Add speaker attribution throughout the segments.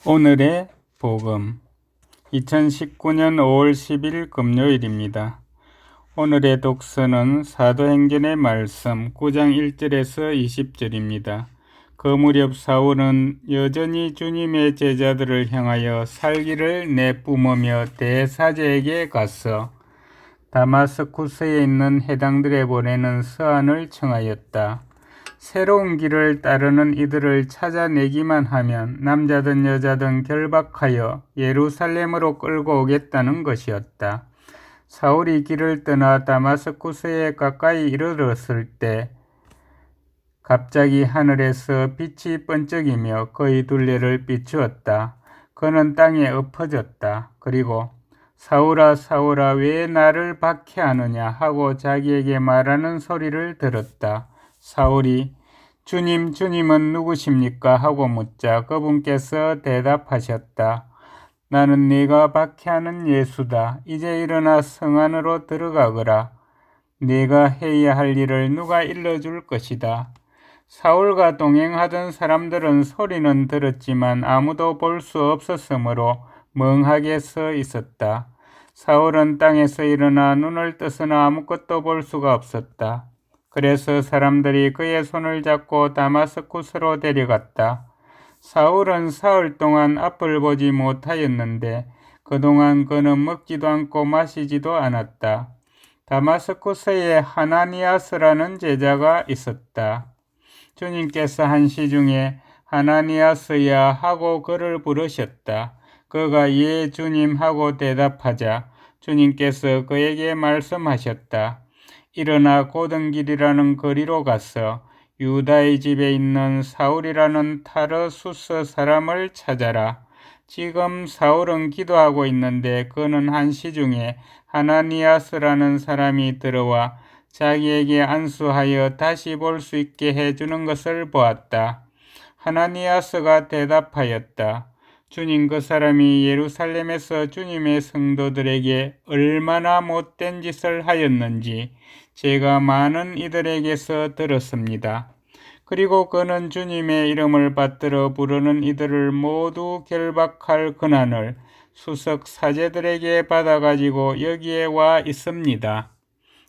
Speaker 1: 오늘의 복음 2019년 5월 10일 금요일입니다. 오늘의 독서는 사도행전의 말씀 9장 1절에서 20절입니다. 그 무렵 사울은 여전히 주님의 제자들을 향하여 살기를 내뿜으며 대사제에게 가서 다마스쿠스에 있는 해당들에 보내는 서한을 청하였다. 새로운 길을 따르는 이들을 찾아내기만 하면 남자든 여자든 결박하여 예루살렘으로 끌고 오겠다는 것이었다. 사울이 길을 떠나 다마스쿠스에 가까이 이르렀을 때 갑자기 하늘에서 빛이 번쩍이며 그의 둘레를 비추었다. 그는 땅에 엎어졌다. 그리고 사울아 사울아 왜 나를 박해하느냐 하고 자기에게 말하는 소리를 들었다. 사울이 주님 주님은 누구십니까 하고 묻자 그분께서 대답하셨다. 나는 네가 박해하는 예수다. 이제 일어나 성 안으로 들어가거라. 네가 해야 할 일을 누가 일러줄 것이다. 사울과 동행하던 사람들은 소리는 들었지만 아무도 볼 수 없었으므로 멍하게 서 있었다. 사울은 땅에서 일어나 눈을 떠서나 아무것도 볼 수가 없었다. 그래서 사람들이 그의 손을 잡고 다마스쿠스로 데려갔다. 사울은 사흘 동안 앞을 보지 못하였는데 그동안 그는 먹지도 않고 마시지도 않았다. 다마스쿠스에 하나니아스라는 제자가 있었다. 주님께서 한시 중에 하나니아스야 하고 그를 부르셨다. 그가 예 주님 하고 대답하자 주님께서 그에게 말씀하셨다. 일어나 고등길이라는 거리로 가서 유다의 집에 있는 사울이라는 타르수스 사람을 찾아라. 지금 사울은 기도하고 있는데 그는 한시 중에 하나니아스라는 사람이 들어와 자기에게 안수하여 다시 볼 수 있게 해주는 것을 보았다. 하나니아스가 대답하였다. 주님, 그 사람이 예루살렘에서 주님의 성도들에게 얼마나 못된 짓을 하였는지 제가 많은 이들에게서 들었습니다. 그리고 그는 주님의 이름을 받들어 부르는 이들을 모두 결박할 권한을 수석 사제들에게 받아가지고 여기에 와 있습니다.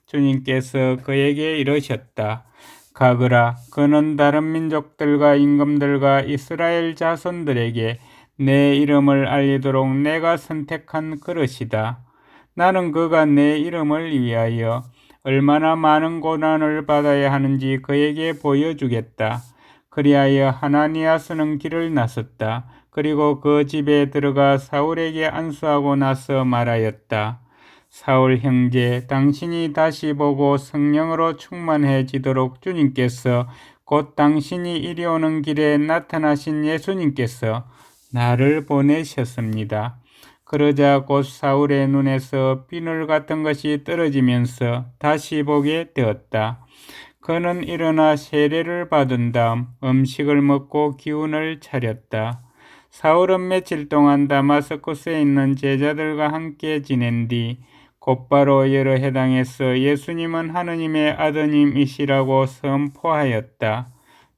Speaker 1: 주님께서 그에게 이르셨다. 가거라. 그는 다른 민족들과 임금들과 이스라엘 자손들에게 내 이름을 알리도록 내가 선택한 그릇이다. 나는 그가 내 이름을 위하여 얼마나 많은 고난을 받아야 하는지 그에게 보여주겠다. 그리하여 하나니아스는 길을 나섰다. 그리고 그 집에 들어가 사울에게 안수하고 나서 말하였다. 사울 형제, 당신이 다시 보고 성령으로 충만해지도록 주님께서 곧 당신이 이리 오는 길에 나타나신 예수님께서 나를 보내셨습니다. 그러자 곧 사울의 눈에서 비늘 같은 것이 떨어지면서 다시 보게 되었다. 그는 일어나 세례를 받은 다음 음식을 먹고 기운을 차렸다. 사울은 며칠 동안 다마스쿠스에 있는 제자들과 함께 지낸 뒤 곧바로 여러 회당에서 예수님은 하느님의 아드님이시라고 선포하였다.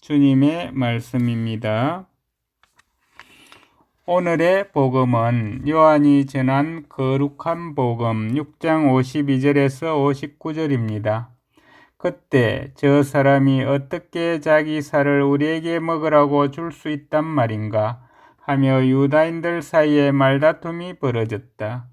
Speaker 1: 주님의 말씀입니다. 오늘의 복음은 요한이 전한 거룩한 복음 6장 52절에서 59절입니다. 그때 저 사람이 어떻게 자기 살을 우리에게 먹으라고 줄 수 있단 말인가 하며 유다인들 사이에 말다툼이 벌어졌다.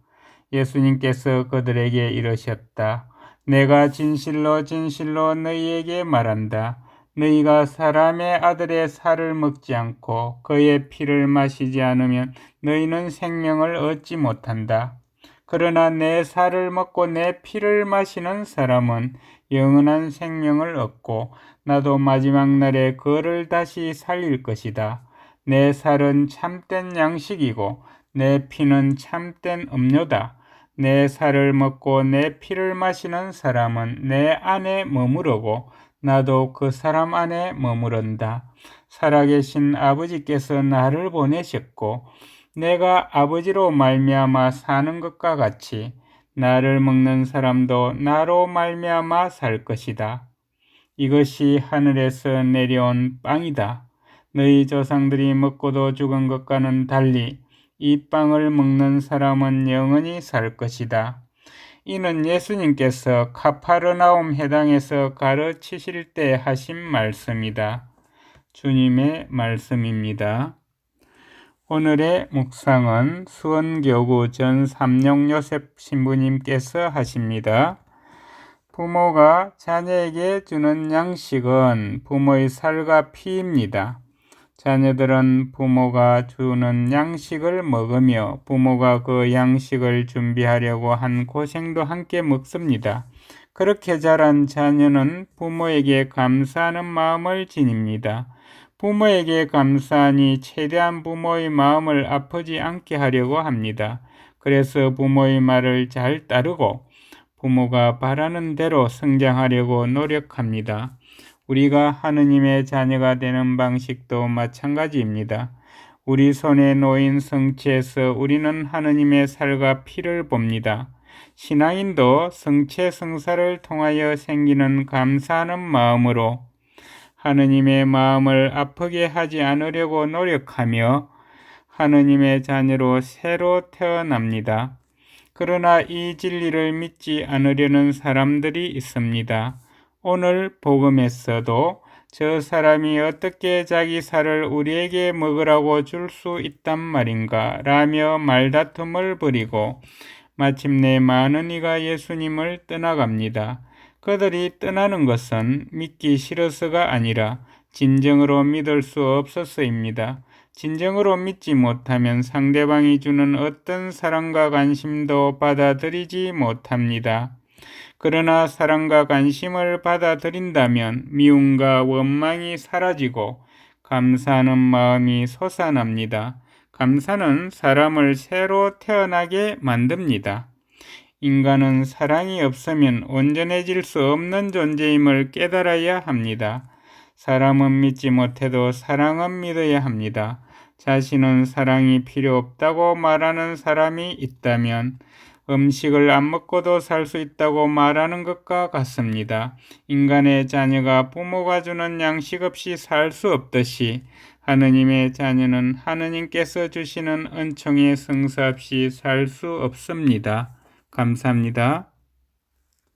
Speaker 1: 예수님께서 그들에게 이르셨다. 내가 진실로 진실로 너희에게 말한다. 너희가 사람의 아들의 살을 먹지 않고 그의 피를 마시지 않으면 너희는 생명을 얻지 못한다. 그러나 내 살을 먹고 내 피를 마시는 사람은 영원한 생명을 얻고 나도 마지막 날에 그를 다시 살릴 것이다. 내 살은 참된 양식이고 내 피는 참된 음료다. 내 살을 먹고 내 피를 마시는 사람은 내 안에 머무르고 나도 그 사람 안에 머무른다. 살아계신 아버지께서 나를 보내셨고 내가 아버지로 말미암아 사는 것과 같이 나를 먹는 사람도 나로 말미암아 살 것이다. 이것이 하늘에서 내려온 빵이다. 너희 조상들이 먹고도 죽은 것과는 달리 이 빵을 먹는 사람은 영원히 살 것이다. 이는 예수님께서 카파르나움 해당에서 가르치실 때 하신 말씀이다. 주님의 말씀입니다. 오늘의 묵상은 수원교구 전 삼룡요셉 신부님께서 하십니다. 부모가 자녀에게 주는 양식은 부모의 살과 피입니다. 자녀들은 부모가 주는 양식을 먹으며 부모가 그 양식을 준비하려고 한 고생도 함께 먹습니다. 그렇게 자란 자녀는 부모에게 감사하는 마음을 지닙니다. 부모에게 감사하니 최대한 부모의 마음을 아프지 않게 하려고 합니다. 그래서 부모의 말을 잘 따르고 부모가 바라는 대로 성장하려고 노력합니다. 우리가 하느님의 자녀가 되는 방식도 마찬가지입니다. 우리 손에 놓인 성체에서 우리는 하느님의 살과 피를 봅니다. 신앙인도 성체 성사를 통하여 생기는 감사하는 마음으로 하느님의 마음을 아프게 하지 않으려고 노력하며 하느님의 자녀로 새로 태어납니다. 그러나 이 진리를 믿지 않으려는 사람들이 있습니다. 오늘 복음에서도 저 사람이 어떻게 자기 살을 우리에게 먹으라고 줄 수 있단 말인가 라며 말다툼을 벌이고 마침내 많은 이가 예수님을 떠나갑니다. 그들이 떠나는 것은 믿기 싫어서가 아니라 진정으로 믿을 수 없어서입니다. 진정으로 믿지 못하면 상대방이 주는 어떤 사랑과 관심도 받아들이지 못합니다. 그러나 사랑과 관심을 받아들인다면 미움과 원망이 사라지고 감사하는 마음이 솟아납니다. 감사는 사람을 새로 태어나게 만듭니다. 인간은 사랑이 없으면 온전해질 수 없는 존재임을 깨달아야 합니다. 사람은 믿지 못해도 사랑은 믿어야 합니다. 자신은 사랑이 필요 없다고 말하는 사람이 있다면 음식을 안 먹고도 살 수 있다고 말하는 것과 같습니다. 인간의 자녀가 부모가 주는 양식 없이 살 수 없듯이 하느님의 자녀는 하느님께서 주시는 은총의 성사 없이 살 수 없습니다. 감사합니다.